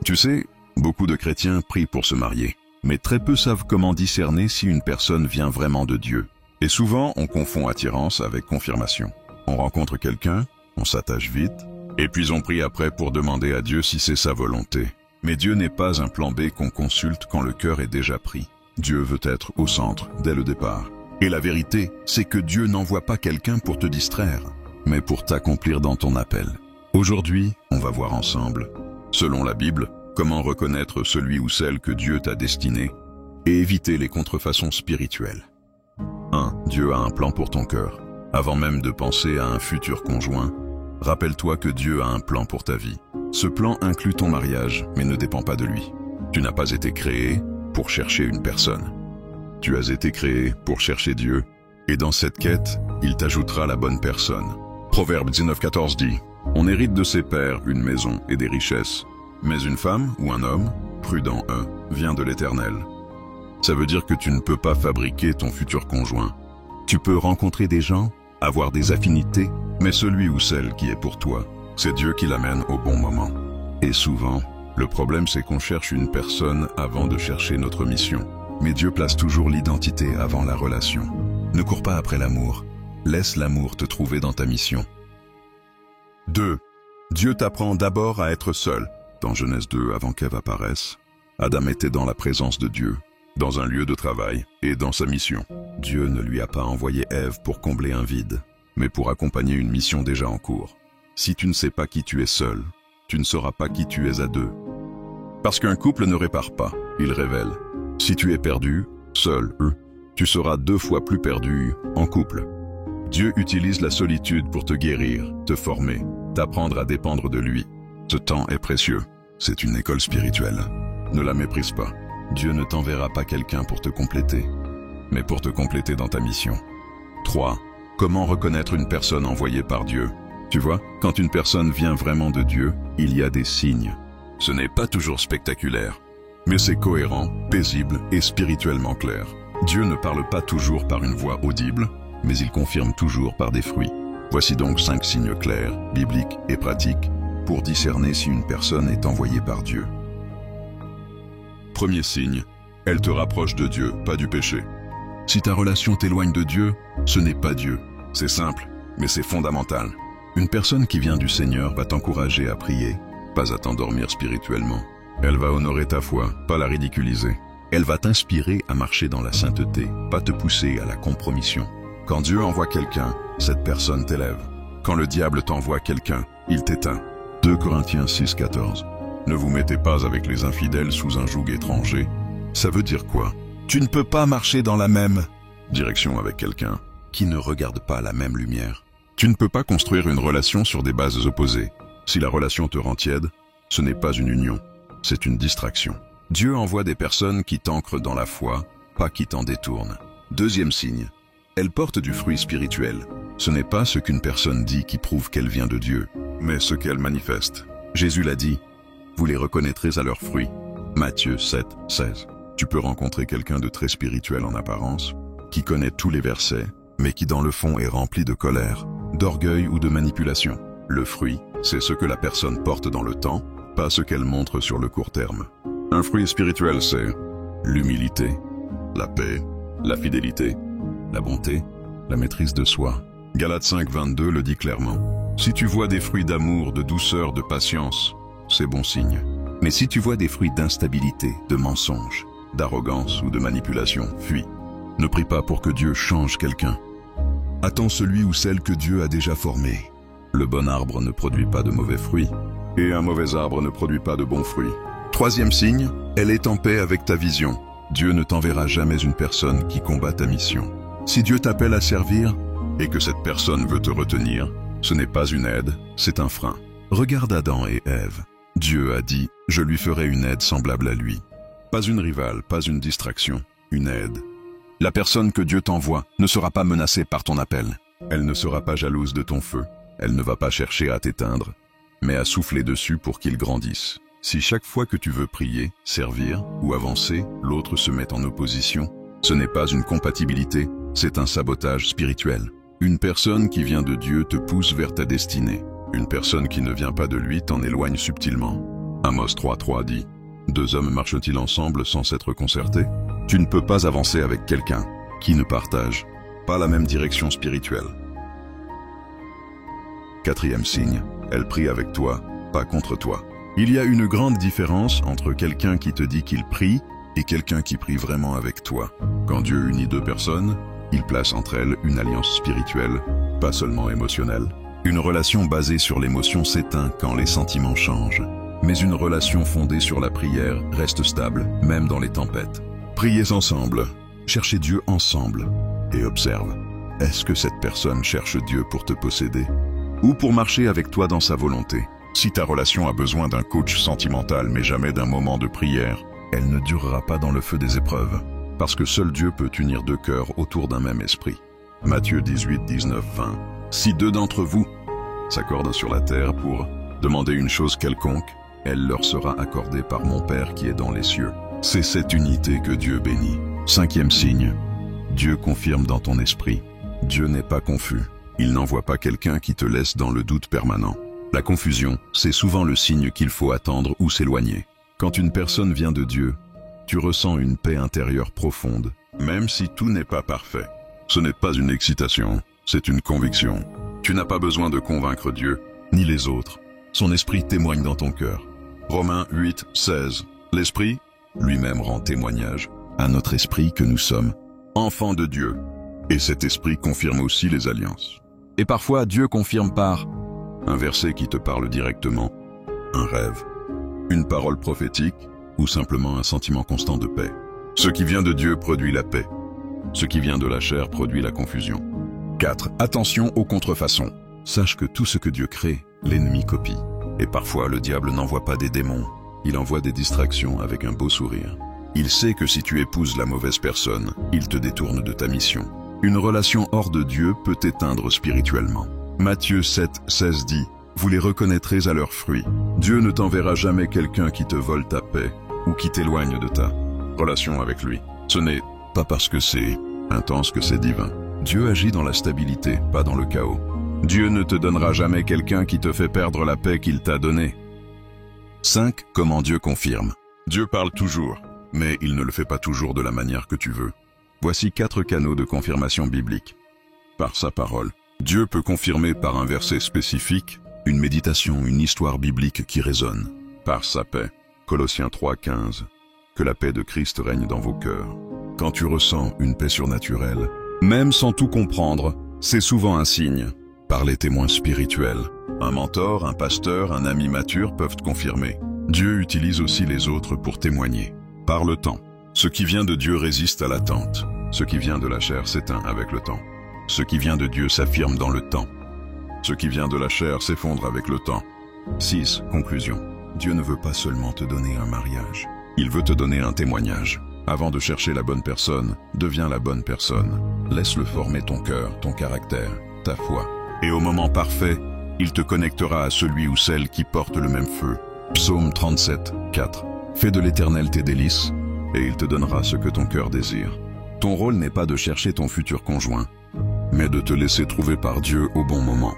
Tu sais, beaucoup de chrétiens prient pour se marier, mais très peu savent comment discerner si une personne vient vraiment de Dieu. Et souvent, on confond attirance avec confirmation. On rencontre quelqu'un, on s'attache vite, et puis on prie après pour demander à Dieu si c'est sa volonté. Mais Dieu n'est pas un plan B qu'on consulte quand le cœur est déjà pris. Dieu veut être au centre dès le départ. Et la vérité, c'est que Dieu n'envoie pas quelqu'un pour te distraire, mais pour t'accomplir dans ton appel. Aujourd'hui, on va voir ensemble, selon la Bible, comment reconnaître celui ou celle que Dieu t'a destiné et éviter les contrefaçons spirituelles. 1. Dieu a un plan pour ton cœur. Avant même de penser à un futur conjoint, rappelle-toi que Dieu a un plan pour ta vie. Ce plan inclut ton mariage, mais ne dépend pas de lui. Tu n'as pas été créé pour chercher une personne. Tu as été créé pour chercher Dieu, et dans cette quête, il t'ajoutera la bonne personne. Proverbe 19,14 dit « On hérite de ses pères une maison et des richesses, mais une femme ou un homme, prudent vient de l'Éternel. » Ça veut dire que tu ne peux pas fabriquer ton futur conjoint. Tu peux rencontrer des gens, avoir des affinités, mais celui ou celle qui est pour toi, c'est Dieu qui l'amène au bon moment. Et souvent, le problème c'est qu'on cherche une personne avant de chercher notre mission. Mais Dieu place toujours l'identité avant la relation. Ne cours pas après l'amour. Laisse l'amour te trouver dans ta mission. 2. Dieu t'apprend d'abord à être seul. Dans Genèse 2, avant qu'Ève apparaisse, Adam était dans la présence de Dieu, dans un lieu de travail et dans sa mission. Dieu ne lui a pas envoyé Ève pour combler un vide, mais pour accompagner une mission déjà en cours. Si tu ne sais pas qui tu es seul, tu ne sauras pas qui tu es à deux. Parce qu'un couple ne répare pas, il révèle. Si tu es perdu, seul, tu seras 2 fois plus perdu en couple. Dieu utilise la solitude pour te guérir, te former, t'apprendre à dépendre de lui. Ce temps est précieux. C'est une école spirituelle. Ne la méprise pas. Dieu ne t'enverra pas quelqu'un pour te compléter, mais pour te compléter dans ta mission. 3. Comment reconnaître une personne envoyée par Dieu? Tu vois, quand une personne vient vraiment de Dieu, il y a des signes. Ce n'est pas toujours spectaculaire, mais c'est cohérent, paisible et spirituellement clair. Dieu ne parle pas toujours par une voix audible, mais il confirme toujours par des fruits. Voici donc 5 signes clairs, bibliques et pratiques pour discerner si une personne est envoyée par Dieu. Premier signe, elle te rapproche de Dieu, pas du péché. Si ta relation t'éloigne de Dieu, ce n'est pas Dieu. C'est simple, mais c'est fondamental. Une personne qui vient du Seigneur va t'encourager à prier, pas à t'endormir spirituellement. Elle va honorer ta foi, pas la ridiculiser. Elle va t'inspirer à marcher dans la sainteté, pas te pousser à la compromission. Quand Dieu envoie quelqu'un, cette personne t'élève. Quand le diable t'envoie quelqu'un, il t'éteint. 2 Corinthiens 6,14. Ne vous mettez pas avec les infidèles sous un joug étranger. Ça veut dire quoi? Tu ne peux pas marcher dans la même direction avec quelqu'un qui ne regarde pas la même lumière. Tu ne peux pas construire une relation sur des bases opposées. Si la relation te rend tiède, ce n'est pas une union, c'est une distraction. Dieu envoie des personnes qui t'ancrent dans la foi, pas qui t'en détournent. Deuxième signe, elle porte du fruit spirituel. Ce n'est pas ce qu'une personne dit qui prouve qu'elle vient de Dieu, mais ce qu'elle manifeste. Jésus l'a dit, vous les reconnaîtrez à leurs fruits. Matthieu 7, 16. Tu peux rencontrer quelqu'un de très spirituel en apparence, qui connaît tous les versets, mais qui dans le fond est rempli de colère, d'orgueil ou de manipulation. Le fruit, c'est ce que la personne porte dans le temps, pas ce qu'elle montre sur le court terme. Un fruit spirituel, c'est l'humilité, la paix, la fidélité, la bonté, la maîtrise de soi. Galates 5, 22 le dit clairement. Si tu vois des fruits d'amour, de douceur, de patience, c'est bon signe. Mais si tu vois des fruits d'instabilité, de mensonge, d'arrogance ou de manipulation, fuis. Ne prie pas pour que Dieu change quelqu'un. Attends celui ou celle que Dieu a déjà formé. Le bon arbre ne produit pas de mauvais fruits, et un mauvais arbre ne produit pas de bons fruits. Troisième signe, elle est en paix avec ta vision. Dieu ne t'enverra jamais une personne qui combat ta mission. Si Dieu t'appelle à servir, et que cette personne veut te retenir, ce n'est pas une aide, c'est un frein. Regarde Adam et Ève. Dieu a dit, je lui ferai une aide semblable à lui. Pas une rivale, pas une distraction, une aide. La personne que Dieu t'envoie ne sera pas menacée par ton appel. Elle ne sera pas jalouse de ton feu. Elle ne va pas chercher à t'éteindre, mais à souffler dessus pour qu'il grandisse. Si chaque fois que tu veux prier, servir ou avancer, l'autre se met en opposition, ce n'est pas une compatibilité, c'est un sabotage spirituel. Une personne qui vient de Dieu te pousse vers ta destinée. Une personne qui ne vient pas de lui t'en éloigne subtilement. Amos 3:3 dit « Deux hommes marchent-ils ensemble sans s'être concertés ?» Tu ne peux pas avancer avec quelqu'un qui ne partage pas la même direction spirituelle. Quatrième signe, elle prie avec toi, pas contre toi. Il y a une grande différence entre quelqu'un qui te dit qu'il prie et quelqu'un qui prie vraiment avec toi. Quand Dieu unit deux personnes, il place entre elles une alliance spirituelle, pas seulement émotionnelle. Une relation basée sur l'émotion s'éteint quand les sentiments changent. Mais une relation fondée sur la prière reste stable, même dans les tempêtes. Priez ensemble, cherchez Dieu ensemble et observe. Est-ce que cette personne cherche Dieu pour te posséder ou pour marcher avec toi dans sa volonté? Si ta relation a besoin d'un coach sentimental mais jamais d'un moment de prière, elle ne durera pas dans le feu des épreuves, parce que seul Dieu peut unir deux cœurs autour d'un même esprit. Matthieu 18, 19, 20. Si deux d'entre vous s'accordent sur la terre pour demander une chose quelconque, elle leur sera accordée par mon Père qui est dans les cieux. C'est cette unité que Dieu bénit. Cinquième signe, Dieu confirme dans ton esprit. Dieu n'est pas confus. Il n'envoie pas quelqu'un qui te laisse dans le doute permanent. La confusion, c'est souvent le signe qu'il faut attendre ou s'éloigner. Quand une personne vient de Dieu, tu ressens une paix intérieure profonde, même si tout n'est pas parfait. Ce n'est pas une excitation, c'est une conviction. Tu n'as pas besoin de convaincre Dieu, ni les autres. Son esprit témoigne dans ton cœur. Romains 8, 16. L'esprit lui-même rend témoignage à notre esprit que nous sommes enfants de Dieu. Et cet esprit confirme aussi les alliances. Et parfois, Dieu confirme par un verset qui te parle directement, un rêve, une parole prophétique ou simplement un sentiment constant de paix. Ce qui vient de Dieu produit la paix. Ce qui vient de la chair produit la confusion. 4. Attention aux contrefaçons. Sache que tout ce que Dieu crée, l'ennemi copie. Et parfois, le diable n'envoie pas des démons. Il envoie des distractions avec un beau sourire. Il sait que si tu épouses la mauvaise personne, il te détourne de ta mission. Une relation hors de Dieu peut t'éteindre spirituellement. Matthieu 7, 16 dit « Vous les reconnaîtrez à leurs fruits. Dieu ne t'enverra jamais quelqu'un qui te vole ta paix ou qui t'éloigne de ta relation avec lui. Ce n'est pas parce que c'est intense que c'est divin. Dieu agit dans la stabilité, pas dans le chaos. Dieu ne te donnera jamais quelqu'un qui te fait perdre la paix qu'il t'a donnée. » 5. Comment Dieu confirme. Dieu parle toujours, mais il ne le fait pas toujours de la manière que tu veux. Voici 4 canaux de confirmation biblique. Par sa parole. Dieu peut confirmer par un verset spécifique, une méditation, une histoire biblique qui résonne. Par sa paix. Colossiens 3, 15. Que la paix de Christ règne dans vos cœurs. Quand tu ressens une paix surnaturelle, même sans tout comprendre, c'est souvent un signe. Par les témoins spirituels. Un mentor, un pasteur, un ami mature peuvent te confirmer. Dieu utilise aussi les autres pour témoigner. Par le temps. Ce qui vient de Dieu résiste à l'attente. Ce qui vient de la chair s'éteint avec le temps. Ce qui vient de Dieu s'affirme dans le temps. Ce qui vient de la chair s'effondre avec le temps. 6. Conclusion. Dieu ne veut pas seulement te donner un mariage. Il veut te donner un témoignage. Avant de chercher la bonne personne, deviens la bonne personne. Laisse-le former ton cœur, ton caractère, ta foi. Et au moment parfait, il te connectera à celui ou celle qui porte le même feu. Psaume 37, 4. Fais de l'Éternel tes délices, et il te donnera ce que ton cœur désire. Ton rôle n'est pas de chercher ton futur conjoint, mais de te laisser trouver par Dieu au bon moment.